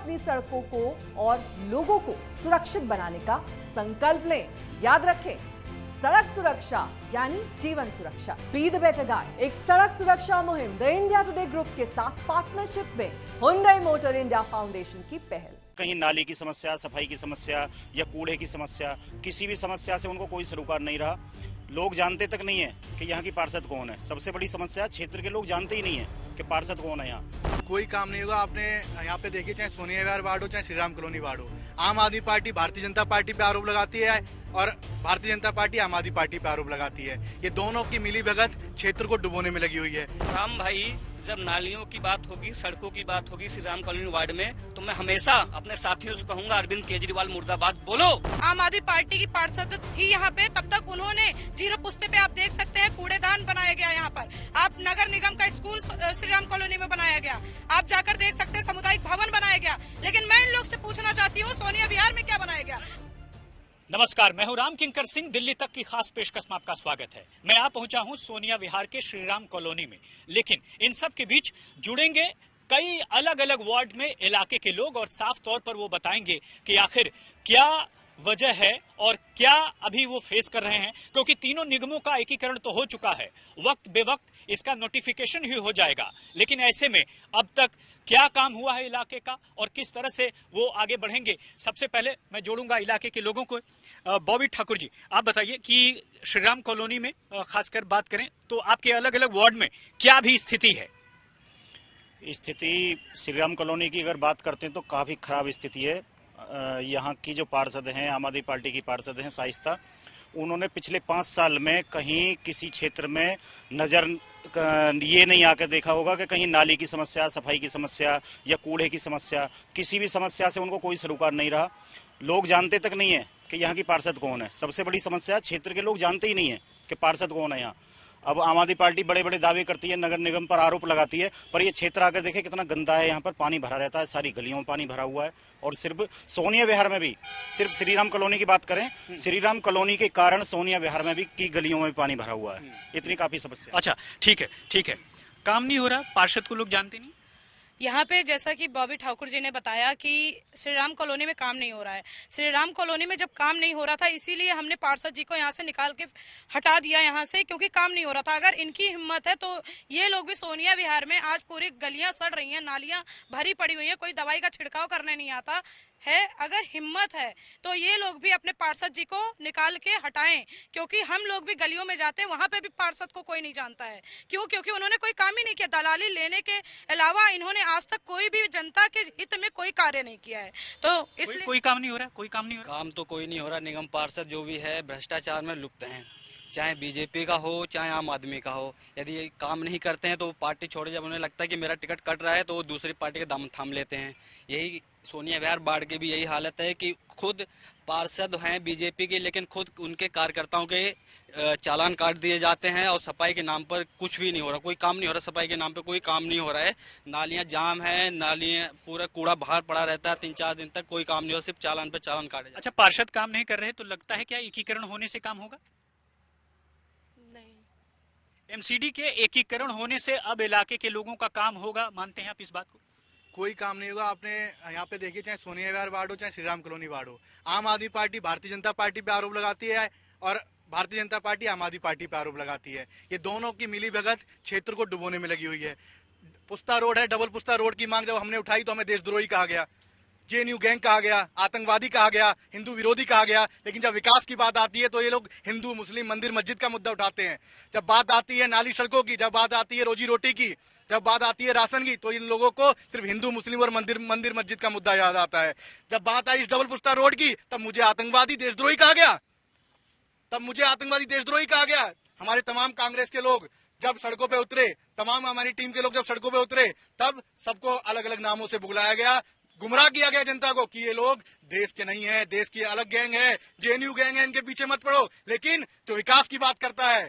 अपनी सड़कों को और लोगों को सुरक्षित बनाने का संकल्प लें। याद रखें, सड़क सुरक्षा यानी जीवन सुरक्षा। बी द बेटर गाइड एक सड़क सुरक्षा मुहिम द इंडिया टुडे ग्रुप के साथ पार्टनरशिप में हुंडई मोटर इंडिया फाउंडेशन की पहल। कहीं नाली की समस्या, सफाई की समस्या या कूड़े की समस्या, किसी भी समस्या से उनको कोई सरोकार नहीं रहा। लोग जानते तक नहीं है कि यहाँ की पार्षद कौन है। सबसे बड़ी समस्या क्षेत्र के लोग जानते ही नहीं है कि पार्षद कौन है। यहाँ कोई काम नहीं होगा। आपने यहाँ पे देखिए, चाहे सोनिया विहार वार्ड हो, चाहे श्री राम कॉलोनी वार्ड हो, आम आदमी पार्टी भारतीय जनता पार्टी पे आरोप लगाती है और भारतीय जनता पार्टी आम आदमी पार्टी पे आरोप लगाती है। ये दोनों की मिली भगत क्षेत्र को डुबोने में लगी हुई है। राम भाई, जब नालियों की बात होगी, सड़कों की बात होगी श्री राम कॉलोनी वार्ड में, तो मैं हमेशा अपने साथियों से कहूंगा, अरविंद केजरीवाल मुर्दाबाद बोलो। आम आदमी पार्टी की पार्षद थी यहाँ पे, तब तक उन्होंने जीरो पुस्ते पे आप देख सकते हैं कूड़ेदान बनाया गया यहाँ पर। आप नगर निगम का स्कूल श्री राम कॉलोनी में बनाया गया, आप जाकर देख सकते हैं सामुदायिक भवन बनाया गया। लेकिन मैं इन लोग से पूछना चाहती हूँ, सोनिया विहार में क्या बनाया गया? नमस्कार, मैं हूं राम किंकर सिंह। दिल्ली तक की खास पेशकश में आपका स्वागत है। मैं आ पहुंचा हूं सोनिया विहार के श्रीराम कॉलोनी में, लेकिन इन सब के बीच जुड़ेंगे कई अलग अलग वार्ड में इलाके के लोग और साफ तौर पर वो बताएंगे कि आखिर क्या वजह है और क्या अभी वो फेस कर रहे हैं, क्योंकि तीनों निगमों का एकीकरण तो हो चुका है, वक्त बेवक्त इसका नोटिफिकेशन ही हो जाएगा। लेकिन ऐसे में अब तक क्या काम हुआ है इलाके का और किस तरह से वो आगे बढ़ेंगे, सबसे पहले मैं जोड़ूंगा इलाके के लोगों को। बॉबी ठाकुर जी, आप बताइए कि श्रीराम कॉलोनी में खासकर बात करें तो आपके अलग अलग वार्ड में क्या भी स्थिति है? स्थिति श्रीराम कॉलोनी की अगर बात करते हैं तो काफी खराब स्थिति है। यहाँ की जो पार्षद हैं, आम आदमी पार्टी की पार्षद हैं शाइस्ता, उन्होंने पिछले 5 साल में कहीं किसी क्षेत्र में नजर ये नहीं आकर देखा होगा कि कहीं नाली की समस्या, सफाई की समस्या या कूड़े की समस्या, किसी भी समस्या से उनको कोई सरोकार नहीं रहा। लोग जानते तक नहीं है कि यहाँ की पार्षद कौन है। सबसे बड़ी समस्या क्षेत्र के लोग जानते ही नहीं है कि पार्षद कौन है यहाँ। अब आम आदमी पार्टी बड़े बड़े दावे करती है, नगर निगम पर आरोप लगाती है, पर ये क्षेत्र आकर देखे कितना गंदा है। यहाँ पर पानी भरा रहता है, सारी गलियों में पानी भरा हुआ है। और सिर्फ सोनिया विहार में भी, सिर्फ श्रीराम कॉलोनी की बात करें, श्रीराम कॉलोनी के कारण सोनिया विहार में भी की गलियों में पानी भरा हुआ है। इतनी काफी समस्या। अच्छा, ठीक है, काम नहीं हो रहा, पार्षद को लोग जानते नहीं। यहाँ पे जैसा कि बॉबी ठाकुर जी ने बताया कि श्री राम कॉलोनी में काम नहीं हो रहा है। श्री राम कॉलोनी में जब काम नहीं हो रहा था, इसीलिए हमने पार्षद जी को यहाँ से निकाल के हटा दिया यहाँ से, क्योंकि काम नहीं हो रहा था। अगर इनकी हिम्मत है तो ये लोग भी सोनिया विहार में आज पूरी गलियां सड़ रही हैं, नालियां भरी पड़ी हुई हैं, कोई दवाई का छिड़काव करने नहीं आता है। अगर हिम्मत है तो ये लोग भी अपने पार्षद जी को निकाल के हटाएं, क्योंकि हम लोग भी गलियों में जाते हैं, वहां पे भी पार्षद को कोई नहीं जानता है। क्यों? क्योंकि उन्होंने कोई काम ही नहीं किया। दलाली लेने के अलावा इन्होंने आज तक कोई भी जनता के हित में कोई कार्य नहीं किया है। तो इसलिए कोई काम नहीं हो रहा, कोई काम नहीं हो रहा। काम तो कोई नहीं हो रहा। निगम पार्षद जो भी है भ्रष्टाचार में लुप्त हैं, चाहे बीजेपी का हो चाहे आम आदमी का हो। यदि ये काम नहीं करते हैं तो पार्टी छोड़े, जब उन्हें लगता है कि मेरा टिकट कट रहा है तो वो दूसरी पार्टी के दाम थाम लेते हैं। यही सोनिया विहार वार्ड की भी यही हालत है कि खुद पार्षद हैं बीजेपी के, लेकिन खुद उनके कार्यकर्ताओं के चालान काट दिए जाते हैं और सफाई के नाम पर कुछ भी नहीं हो रहा, कोई काम नहीं हो रहा। सफाई के नाम पर कोई काम नहीं हो रहा है। नालियां जाम है, नालियां पूरा कूड़ा बाहर पड़ा रहता है, 3-4 दिन तक कोई काम नहीं हो, सिर्फ चालान पर चालान काटे। अच्छा, पार्षद काम नहीं कर रहे तो लगता है क्या एकीकरण होने से काम होगा? एमसीडी के एकीकरण होने से अब इलाके के लोगों का काम होगा, मानते हैं आप इस बात को? कोई काम नहीं होगा। आपने यहाँ पे देखिए, चाहे सोनिया विहार वार्ड हो, चाहे श्री राम कॉलोनी वार्ड हो, आम आदमी पार्टी भारतीय जनता पार्टी पे आरोप लगाती है और भारतीय जनता पार्टी आम आदमी पार्टी पे आरोप लगाती है। ये दोनों की मिली भगत क्षेत्र को डुबोने में लगी हुई है। पुस्ता रोड है, डबल पुस्ता रोड की मांग जब हमने उठाई तो हमें देशद्रोही कहा गया, जेएनयू गैंग कहा गया, आतंकवादी कहा गया, हिंदू विरोधी कहा गया। लेकिन जब विकास की बात आती है तो ये लोग हिंदू मुस्लिम मंदिर मस्जिद का मुद्दा उठाते हैं। जब बात आती है नाली सड़कों की, जब बात आती है रोजी रोटी की, जब बात आती है राशन की, तो इन लोगों को सिर्फ हिंदू मुस्लिम और मंदिर मस्जिद का मुद्दा याद आता है। जब बात आई इस डबल पुस्ता रोड की, तब मुझे आतंकवादी देशद्रोही कहा गया। हमारे तमाम कांग्रेस के लोग जब सड़कों पे उतरे, तमाम हमारी टीम के लोग जब सड़कों पे उतरे, तब सबको अलग अलग नामों से बुलाया गया, गुमराह किया गया जनता को कि ये लोग देश के नहीं है, देश की अलग गैंग है, जेएनयू गैंग है, इनके पीछे मत पड़ो। लेकिन जो विकास की बात करता है।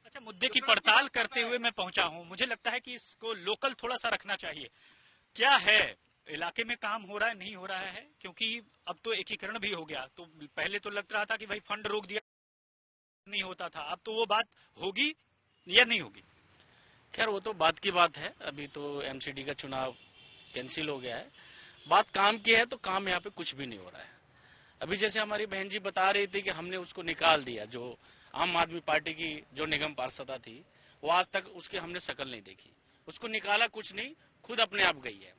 अच्छा, मुद्दे की पड़ताल करते हुए मैं पहुंचा हूं, मुझे लगता है कि इसको लोकल थोड़ा सा रखना चाहिए। क्या है इलाके में काम हो रहा है, नहीं हो रहा है? क्योंकि अब तो एकीकरण भी हो गया, तो पहले तो लग रहा था कि भाई फंड रोक दिया, नहीं होता था, अब तो वो बात होगी या नहीं होगी? खैर वो तो बात की बात है। अभी तो एमसीडी का चुनाव कैंसिल हो गया है बात काम की है तो काम यहाँ पे कुछ भी नहीं हो रहा है। अभी जैसे हमारी बहन जी बता रही थी कि हमने उसको निकाल दिया, जो आम आदमी पार्टी की जो निगम पार्षदा थी, वो आज तक उसकी हमने शक्ल नहीं देखी। उसको निकाला कुछ नहीं, खुद अपने आप गई है।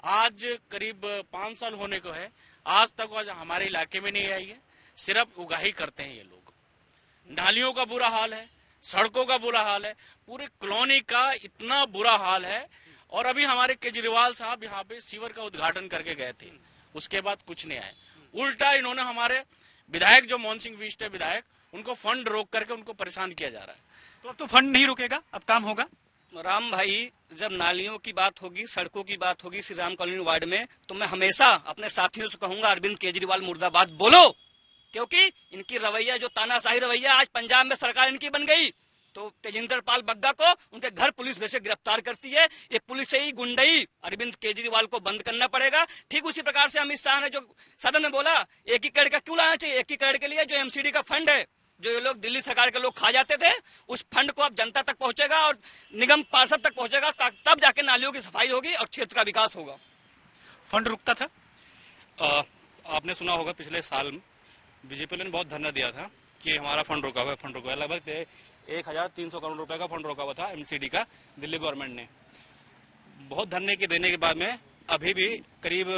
आज करीब 5 साल होने को है, आज तक आज हमारे इलाके में नहीं आई है। सिर्फ उगाही करते हैं ये लोग। नालियों का बुरा हाल है, सड़कों का बुरा हाल है, पूरे कॉलोनी का इतना बुरा हाल है। और अभी हमारे केजरीवाल साहब यहाँ पे सीवर का उद्घाटन करके गए थे, उसके बाद कुछ नहीं आए। उल्टा इन्होंने हमारे विधायक जो मोहन सिंह विष्ट है विधायक, उनको फंड रोक करके उनको परेशान किया जा रहा है। तो अब तो फंड नहीं रुकेगा, अब काम होगा। राम भाई, जब नालियों की बात होगी, सड़कों की बात होगी श्री राम कॉलोनी वार्ड में, तो मैं हमेशा अपने साथियों से कहूंगा अरविंद केजरीवाल मुर्दाबाद बोलो, क्योंकि इनकी रवैया जो तानाशाही रवैया, आज पंजाब में सरकार इनकी बन गई तो तेजिंदर पाल बग्गा को उनके घर पुलिस वैसे गिरफ्तार करती है। ये पुलिस से ही गुंडई अरविंद केजरीवाल को बंद करना पड़ेगा। ठीक उसी प्रकार से अमित शाह ने जो सदन में बोला एकीकरण का क्यों लाना चाहिए, एकीकरण के लिए जो एमसीडी का फंड है, जो ये लोग दिल्ली सरकार के लोग खा जाते थे, उस फंड को अब जनता तक पहुंचेगा और निगम पार्षद तक पहुंचेगा, तब जाके नालियों की सफाई होगी और क्षेत्र का विकास होगा। फंड रुकता था। आपने सुना होगा पिछले साल बीजेपी ने बहुत धरना दिया था कि हमारा फंड रुका हुआ है, फंड रुका है। लगभग 1300 करोड़ रुपए का फंड रोका हुआ था एमसीडी का, दिल्ली गवर्नमेंट ने। बहुत धरने के देने के बाद में अभी भी करीब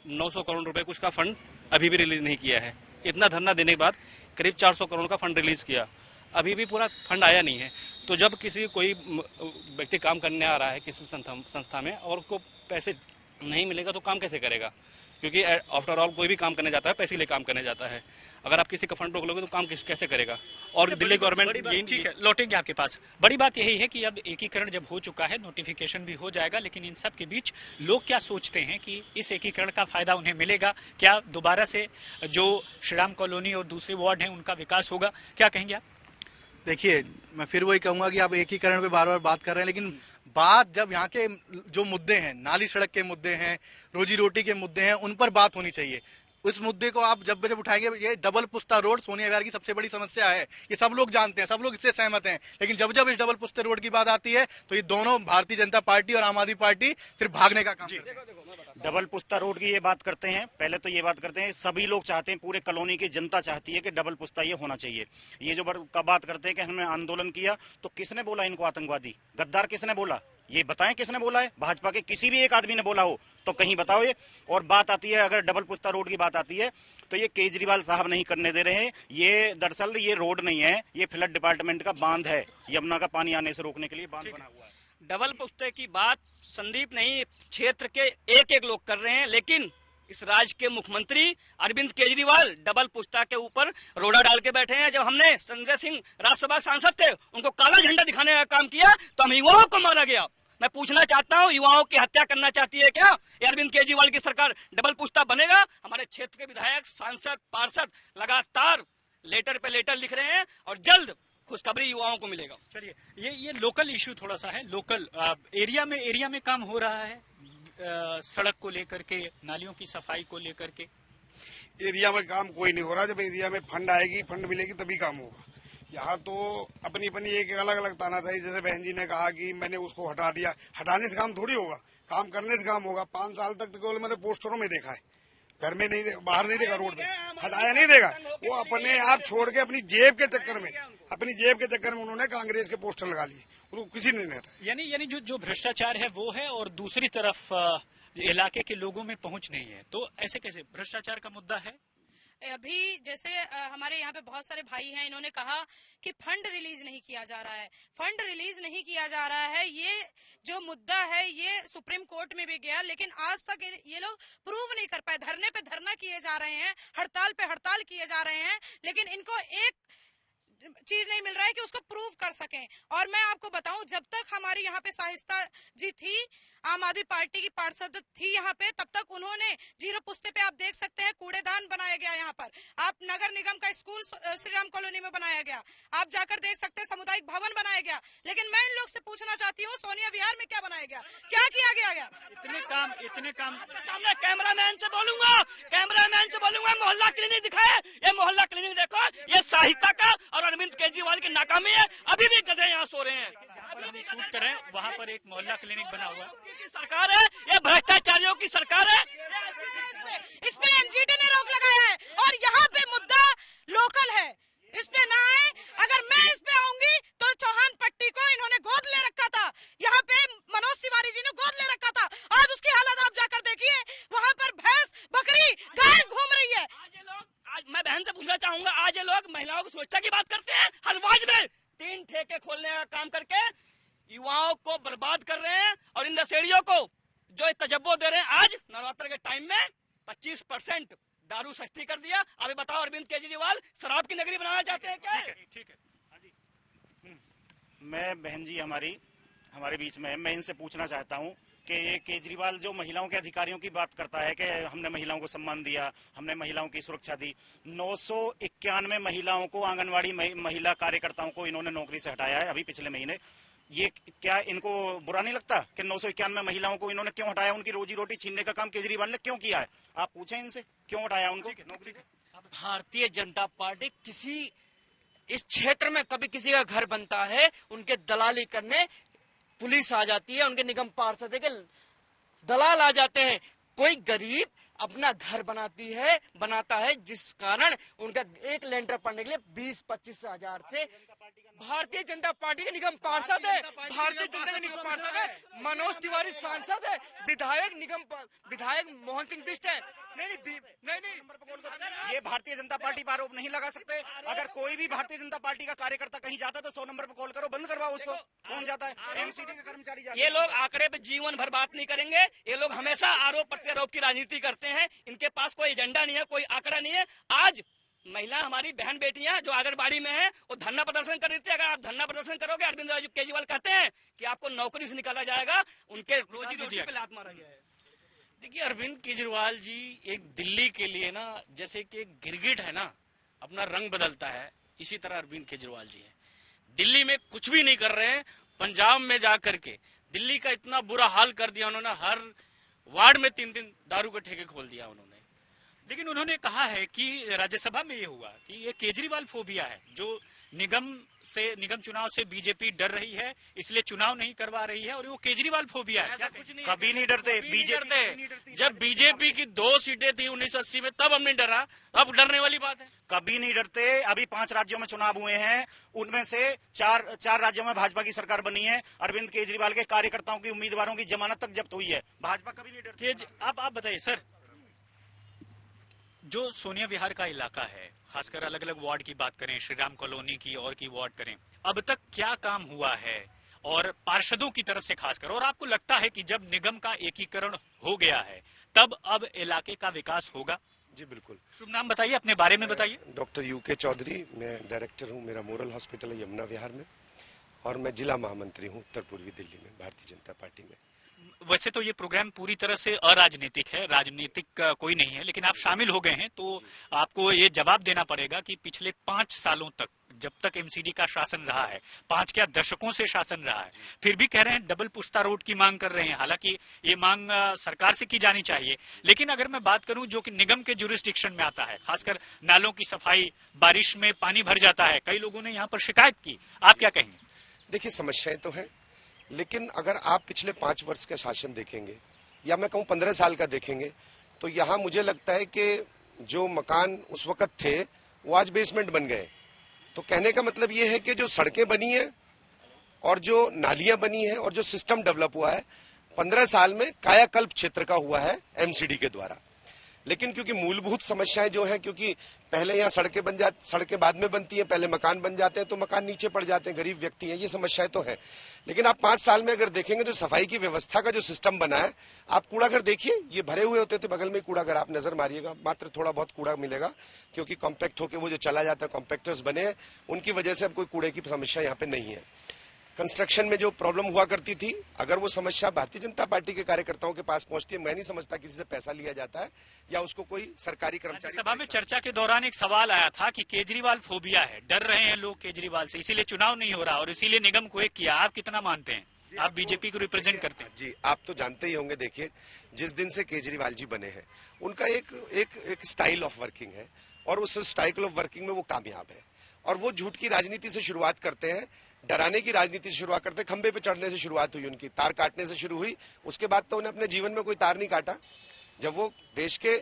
900 करोड़ रुपए कुछ का फंड अभी भी रिलीज नहीं किया है। इतना धरना देने के बाद करीब 400 करोड़ का फंड रिलीज किया, अभी भी पूरा फंड आया नहीं है। तो जब किसी कोई व्यक्ति काम करने आ रहा है किसी संस्था में और उसको पैसे नहीं मिलेगा तो काम कैसे करेगा, क्योंकि आफ्टर ऑल कोई भी काम करने जाता है पैसे के लिए काम करने जाता है। अगर आप किसी का फंड रोक लोगे तो काम कैसे करेगा। और दिल्ली गवर्नमेंट, ठीक है, लौटेंगे आपके पास। बड़ी बात यही है कि अब एकीकरण जब हो चुका है, नोटिफिकेशन भी हो जाएगा, लेकिन इन सब के बीच लोग क्या सोचते हैं कि इस एकीकरण का फायदा उन्हें मिलेगा क्या, दोबारा से जो श्रीराम कॉलोनी और दूसरे वार्ड हैं उनका विकास होगा, क्या कहेंगे आप? देखिए, मैं फिर वही कहूंगा कि आप एकीकरण पे बार बार बात कर रहे हैं, लेकिन बात जब यहाँ के जो मुद्दे हैं, नाली सड़क के मुद्दे हैं, रोजी रोटी के मुद्दे हैं, उन पर बात होनी चाहिए। उस मुद्दे को आप जब उठाएंगे, ये डबल पुस्ता रोड सोनिया विहार की सबसे बड़ी समस्या है, ये सब लोग जानते हैं, सब लोग इससे सहमत हैं। लेकिन जब जब इस डबल पुस्ते रोड की बात आती है तो ये दोनों भारतीय जनता पार्टी और आम आदमी पार्टी सिर्फ भागने का काम करते हैं। डबल पुस्ता रोड की ये बात करते हैं, पहले तो ये बात करते हैं, सभी लोग चाहते हैं, पूरे कॉलोनी की जनता चाहती है कि डबल पुस्ता ये होना चाहिए। ये जो का बात करते हैं कि हमने आंदोलन किया, तो किसने बोला इनको आतंकवादी, गद्दार किसने बोला, ये बताएं किसने बोला है। भाजपा के किसी भी एक आदमी ने बोला हो तो कहीं बताओ ये। और बात आती है, अगर डबल पुस्ता रोड की बात आती है तो ये केजरीवाल साहब नहीं करने दे रहे हैं। ये दरअसल ये रोड नहीं है, ये फ्लड डिपार्टमेंट का बांध है, यमुना का पानी आने से रोकने के लिए बांध बना हुआ है। डबल पुस्ते की बात संदीप नहीं, क्षेत्र के एक एक लोग कर रहे हैं, लेकिन इस राज्य के मुख्यमंत्री अरविंद केजरीवाल डबल पुस्ता के ऊपर रोड़ा डाल के बैठे हैं। जब हमने संजय सिंह राज्यसभा सांसद थे, उनको काला झंडा दिखाने का काम किया तो हम युवाओं को मारा गया। मैं पूछना चाहता हूं, युवाओं की हत्या करना चाहती है क्या ये अरविंद केजरीवाल की सरकार? डबल पुस्ता बनेगा? हमारे क्षेत्र के विधायक, सांसद, पार्षद लगातार लेटर पे लेटर लिख रहे हैं और जल्द खुशखबरी युवाओं को मिलेगा। चलिए, ये लोकल इश्यू थोड़ा सा है, लोकल एरिया में काम हो रहा है, सड़क को लेकर के, नालियों की सफाई को लेकर के। एरिया में काम कोई नहीं हो रहा। जब एरिया में फंड आएगी, फंड मिलेगी तभी काम होगा। यहाँ तो अपनी अपनी एक अलग अलग तानाशाही, जैसे बहन जी ने कहा कि मैंने उसको हटा दिया, हटाने से काम थोड़ी होगा, काम करने से काम होगा। 5 साल तक तो केवल मैंने पोस्टरों में देखा है, घर में नहीं, बाहर नहीं देखा, रोड पे हटाया नहीं देगा। वो अपने आप छोड़ के अपनी जेब के चक्कर में उन्होंने कांग्रेस के पोस्टर लगा लिए, उनको किसी ने नहीं हटाया। यानी जो भ्रष्टाचार है वो है, और दूसरी तरफ इलाके के लोगों में पहुंच नहीं है, तो ऐसे कैसे? भ्रष्टाचार का मुद्दा है। अभी जैसे हमारे यहाँ पे बहुत सारे भाई हैं, इन्होंने कहा कि फंड रिलीज नहीं किया जा रहा है, फंड रिलीज नहीं किया जा रहा है। ये जो मुद्दा है ये सुप्रीम कोर्ट में भी गया, लेकिन आज तक ये लोग प्रूव नहीं कर पाए। धरने पे धरना किए जा रहे हैं, हड़ताल पे हड़ताल किए जा रहे हैं, लेकिन इनको एक चीज नहीं मिल रहा है कि उसको प्रूव कर सकें। और मैं आपको बताऊं, जब तक हमारी यहाँ पे शाइस्ता जी थी, आम आदमी पार्टी की पार्षद थी यहाँ पे, तब तक उन्होंने जीरो पुस्ते पे आप देख सकते हैं कूड़ेदान बनाया गया। यहाँ पर आप नगर निगम का स्कूल श्रीराम कॉलोनी में बनाया गया, आप जाकर देख सकते हैं सामुदायिक भवन बनाया गया। लेकिन मैं इन लोग से पूछना चाहती हूँ, सोनिया विहार में क्या बनाया गया, क्या किया गया? इतने काम सामने कैमरामैन से बोलूंगा मोहल्ला क्लिनिक दिखाए। ये मोहल्ला क्लिनिक देखो, ये साहित्य का और अरविंद केजरीवाल की नाकामी है। अभी भी गधे यहाँ सो रहे हैं। हम शूट करें, वहाँ पर एक मोहल्ला क्लिनिक बना हुआ है। सरकार है, ये भ्रष्टाचारियों की सरकार है। महिलाओं की सुरक्षा की बात करते हैं। हलवाज में 3 ठेके खोलने का काम करके युवाओं को बर्बाद कर रहे हैं और इन नशेड़ियों को जो तजब्बो दे रहे हैं। आज नवरात्र के टाइम में 25% दारू सस्ती कर दिया। अभी बताओ अरविंद केजरीवाल शराब की नगरी बनाना चाहते हैं क्या? ठीक है। मैं बहन जी हमारे बीच में, मैं इनसे पूछना चाहता हूं कि ये केजरीवाल जो महिलाओं के अधिकारियों की बात करता है कि हमने महिलाओं को सम्मान दिया, हमने महिलाओं की सुरक्षा दी, 991 महिलाओं को, आंगनवाड़ी महिला कार्यकर्ताओं को इन्होंने नौकरी से हटाया है अभी पिछले महीने। ये क्या इनको बुरा नहीं लगता कि 991 महिलाओं को इन्होंने क्यों हटाया? उनकी रोजी रोटी छीनने का काम केजरीवाल ने क्यों किया है? आप पूछें इनसे क्यों हटाया उनको नौकरी से। भारतीय जनता पार्टी किसी इस क्षेत्र में कभी किसी का घर बनता है, उनके दलाली करने पुलिस आ जाती है, उनके निगम पार्षद के दलाल आ जाते हैं। कोई गरीब अपना घर बनाता है जिस कारण उनका एक लेंटर पड़ने के लिए 20-25 हजार से भारतीय जनता पार्टी के निगम पार्षद है, भारतीय जनता के निगम पार्षद है, मनोज तिवारी सांसद है, विधायक मोहन सिंह बिष्ट है। नहीं, ये भारतीय जनता पार्टी पर आरोप नहीं लगा सकते। अगर कोई भी भारतीय जनता पार्टी का कार्यकर्ता कहीं जाता है तो 100 नंबर पर कॉल करो, बंद करवाओ उसको। कौन जाता है? एमसीडी के कर्मचारी जाते हैं। ये लोग आंकड़े पे जीवन भर बात नहीं करेंगे। ये लोग हमेशा आरोप प्रत्यारोप की राजनीति करते हैं। इनके पास कोई एजेंडा नहीं है, कोई आंकड़ा नहीं है। आज महिला हमारी बहन बेटियां जो आंगनबाड़ी में हैं वो धरना प्रदर्शन कर रही थी। अगर आप धरना प्रदर्शन करोगे, अरविंद केजरीवाल कहते हैं कि आपको नौकरी से निकाला जाएगा, उनके रोजी रोटी पे लात मारा गया है। देखिए, अरविंद केजरीवाल जी एक दिल्ली के लिए ना जैसे कि एक गिरगिट है ना, अपना रंग बदलता है, इसी तरह अरविंद केजरीवाल जी है। दिल्ली में कुछ भी नहीं कर रहे हैं, पंजाब में जाकर के दिल्ली का इतना बुरा हाल कर दिया उन्होंने। हर वार्ड में 3-3 दारू के ठेके खोल दिया उन्होंने। लेकिन उन्होंने कहा है कि राज्यसभा में ये हुआ कि ये केजरीवाल फोबिया है, जो निगम चुनाव से बीजेपी डर रही है, इसलिए चुनाव नहीं करवा रही है, और वो केजरीवाल फोबिया है। कभी नहीं डरते बीजेपी। जब बीजेपी की 2 सीटें थी 1980 में, तब हमने डरा, अब डरने वाली बात है? कभी नहीं डरते। अभी 5 राज्यों में चुनाव हुए हैं, उनमें से 4 राज्यों में भाजपा की सरकार बनी है। अरविंद केजरीवाल के कार्यकर्ताओं की, उम्मीदवारों की जमानत तक जब्त हुई है। भाजपा कभी नहीं डरती। आप बताइए सर, जो सोनिया विहार का इलाका है, खासकर अलग अलग वार्ड की बात करें, श्रीराम कॉलोनी की और की वार्ड करें, अब तक क्या काम हुआ है और पार्षदों की तरफ से खासकर, और आपको लगता है कि जब निगम का एकीकरण हो गया है तब अब इलाके का विकास होगा? जी बिल्कुल। शुभ नाम बताइए, अपने बारे में बताइए। डॉक्टर यूके चौधरी, मैं डायरेक्टर हूँ, मेरा मोरल हॉस्पिटल है यमुना विहार में, और मैं जिला महामंत्री हूँ उत्तर पूर्वी दिल्ली में भारतीय जनता पार्टी में। वैसे तो ये प्रोग्राम पूरी तरह से अराजनीतिक है, राजनीतिक कोई नहीं है, लेकिन आप शामिल हो गए हैं तो आपको ये जवाब देना पड़ेगा कि पिछले 5 सालों तक, जब तक एमसीडी का शासन रहा है, 5 क्या दशकों से शासन रहा है, फिर भी कह रहे हैं डबल पुश्ता रोड की मांग कर रहे हैं। हालांकि ये मांग सरकार से की जानी चाहिए, लेकिन अगर मैं बात करूं जो कि निगम के जुरिस्डिक्शन में आता है, खासकर नालों की सफाई, बारिश में पानी भर जाता है, कई लोगों ने यहाँ पर शिकायत की, आप क्या कहेंगे? देखिए, समस्याएं तो है, लेकिन अगर आप पिछले 5 वर्ष का शासन देखेंगे, या मैं कहूँ 15 साल का देखेंगे, तो यहाँ मुझे लगता है कि जो मकान उस वक्त थे वो आज बेसमेंट बन गए। तो कहने का मतलब ये है कि जो सड़कें बनी हैं और जो नालियां बनी हैं और जो सिस्टम डेवलप हुआ है 15 साल में कायाकल्प क्षेत्र का हुआ है एमसीडी के द्वारा। लेकिन क्योंकि मूलभूत समस्याएं जो है, क्योंकि पहले यहाँ सड़कें बाद में बनती हैं, पहले मकान बन जाते हैं तो मकान नीचे पड़ जाते हैं, गरीब व्यक्ति हैं, ये समस्याएं तो है। लेकिन आप 5 साल में अगर देखेंगे तो सफाई की व्यवस्था का जो सिस्टम बना है, आप कूड़ाघर देखिए, ये भरे हुए होते थे, बगल में कूड़ाघर, आप नजर मारिएगा, मात्र थोड़ा बहुत कूड़ा मिलेगा, क्योंकि कॉम्पैक्ट होकर वो जो चला जाता है, कॉम्पैक्टर्स बने हैं, उनकी वजह से अब कोई कूड़े की समस्या यहाँ पे नहीं है। कंस्ट्रक्शन में जो प्रॉब्लम हुआ करती थी, अगर वो समस्या भारतीय जनता पार्टी के कार्यकर्ताओं के पास पहुंचती है, मैं नहीं समझता किसी से पैसा लिया जाता है या उसको कोई सरकारी कर्मचारी। सभा में चर्चा के दौरान एक सवाल आया था कि केजरीवाल फोबिया है, डर रहे हैं लोग केजरीवाल से, इसीलिए चुनाव नहीं हो रहा और इसीलिए निगम को एक किया। आप कितना मानते हैं? आप बीजेपी को रिप्रेजेंट करते हैं। जी, आप तो जानते ही होंगे, देखिए जिस दिन से केजरीवाल जी बने हैं, उनका एक स्टाइल ऑफ वर्किंग है, और उस स्टाइल ऑफ वर्किंग में वो कामयाब है। और वो झूठ की राजनीति से शुरुआत करते हैं, डराने की राजनीति से शुरुआत करते, खंबे पे चढ़ने से शुरुआत हुई उनकी, तार काटने से शुरू हुई, उसके बाद तो उन्हें अपने जीवन में कोई तार नहीं काटा। जब वो देश के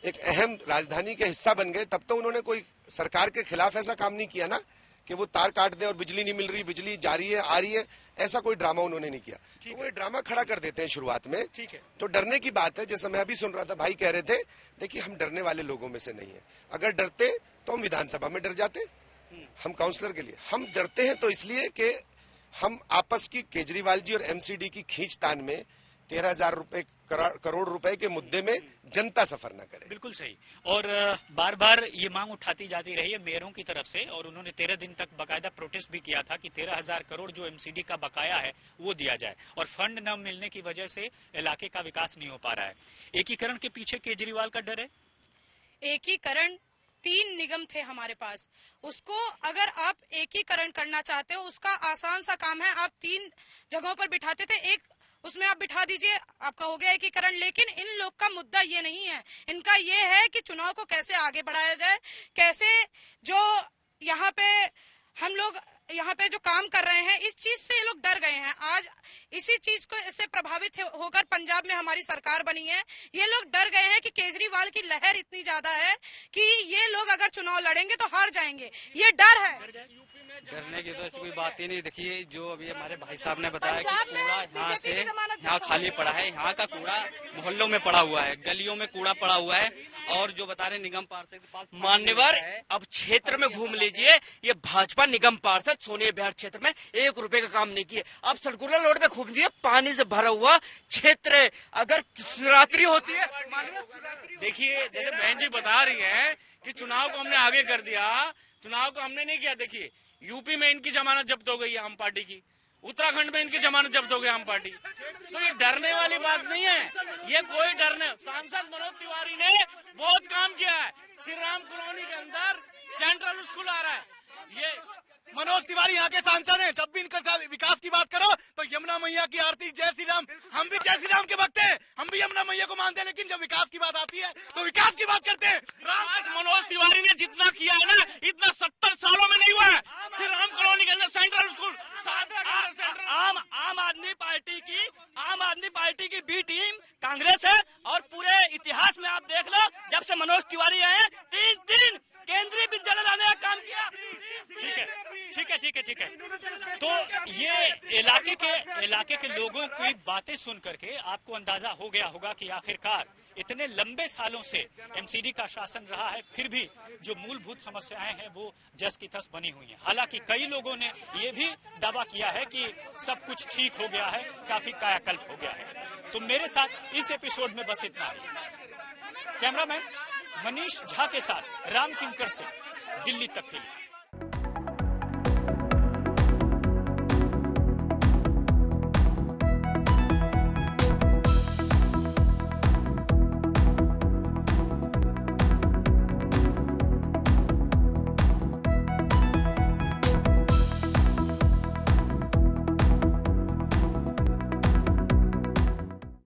एक अहम राजधानी के हिस्सा बन गए, तब तो उन्होंने कोई सरकार के खिलाफ ऐसा काम नहीं किया ना कि वो तार काट दे और बिजली नहीं मिल रही, बिजली जा रही है, आ रही है, ऐसा कोई ड्रामा उन्होंने नहीं किया। तो वो ड्रामा खड़ा कर देते हैं शुरुआत में। ठीक है, तो डरने की बात है, जैसे मैं अभी सुन रहा था, भाई कह रहे थे, देखिए हम डरने वाले लोगों में से नहीं है। अगर डरते तो हम विधानसभा में डर जाते, हम काउंसलर के लिए हम डरते हैं, तो इसलिए कि हम आपस की केजरीवाल जी और एमसीडी की खींचतान में 13,000 करोड़ रुपए के मुद्दे में जनता सफर न करे। बिल्कुल सही। और बार बार ये मांग उठाती जाती रही है मेयरों की तरफ से, और उन्होंने 13 दिन तक बकायदा प्रोटेस्ट भी किया था कि 13,000 करोड़ जो एमसीडी का बकाया है वो दिया जाए, और फंड न मिलने की वजह से इलाके का विकास नहीं हो पा रहा है। एकीकरण के पीछे केजरीवाल का डर है। एकीकरण 3 निगम थे हमारे पास, उसको अगर आप एकीकरण करना चाहते हो, उसका आसान सा काम है। आप 3 जगहों पर बिठाते थे, एक उसमें आप बिठा दीजिए, आपका हो गया एकीकरण। लेकिन इन लोग का मुद्दा ये नहीं है, इनका ये है कि चुनाव को कैसे आगे बढ़ाया जाए, कैसे जो यहाँ पे हम लोग यहाँ पे जो काम कर रहे हैं, इस चीज से ये लोग डर गए हैं। आज इसी चीज को इससे प्रभावित होकर पंजाब में हमारी सरकार बनी है। ये लोग डर गए हैं कि केजरीवाल की लहर इतनी ज्यादा है कि ये लोग अगर चुनाव लड़ेंगे तो हार जाएंगे, ये डर है। डरने की तो ऐसी कोई बात ही नहीं। देखिए, जो अभी हमारे भाई साहब ने बताया कि कूड़ा यहाँ से यहाँ खाली पड़ा है, यहाँ का कूड़ा मोहल्लों में पड़ा हुआ है, गलियों में कूड़ा पड़ा हुआ है, और जो बता रहे निगम पार्षद के पास मान्यवर अब क्षेत्र में घूम लीजिए, ये भाजपा निगम पार्षद सोनिया विहार क्षेत्र में 1 रुपए का काम नहीं किए। अब सरकुलर रोड में घूम लीजिए, पानी से भरा हुआ क्षेत्र है। अगर शिवरात्रि होती है, देखिए जैसे बहन जी बता रही है कि चुनाव को हमने आगे कर दिया, चुनाव को हमने नहीं किया। देखिए यूपी में इनकी जमानत जब्त हो गई है आम पार्टी की, उत्तराखंड में इनकी जमानत जब्त हो गई आम पार्टी। तो ये डरने वाली बात नहीं है, ये कोई डरने। सांसद मनोज तिवारी ने बहुत काम किया है, श्री राम कॉलोनी के अंदर सेंट्रल स्कूल आ रहा है। ये मनोज तिवारी यहाँ के सांसद हैं। जब भी इनका विकास की बात करो तो यमुना मैया की आरती, जय श्री राम। हम भी जय श्री राम के भक्त हैं, हम भी यमुना मैया को मानते हैं, लेकिन जब विकास की बात आती है तो विकास की बात करते हैं। मनोज तिवारी ने जितना किया है ना, इतना 70 सालों में नहीं हुआ है। श्री राम कॉलोनी के अंदर सेंट्रल स्कूल, आम आदमी पार्टी की बी टीम कांग्रेस है, और पूरे इतिहास में आप देख लो, जब से मनोज तिवारी आए हैं 3 केंद्रीय विद्यालय लाने का काम किया। ठीक है। तो ये इलाके के लोगों की बातें सुन करके आपको अंदाजा हो गया होगा कि आखिरकार इतने लंबे सालों से एमसीडी का शासन रहा है, फिर भी जो मूलभूत समस्याएं हैं वो जस की तस बनी हुई हैं। हालांकि कई लोगों ने ये भी दावा किया है कि सब कुछ ठीक हो गया है, काफी कायाकल्प हो गया है। तो मेरे साथ इस एपिसोड में बस इतना ही। कैमरामैन मनीष झा के साथ राम किंकर सिंह, दिल्ली तक के लिए।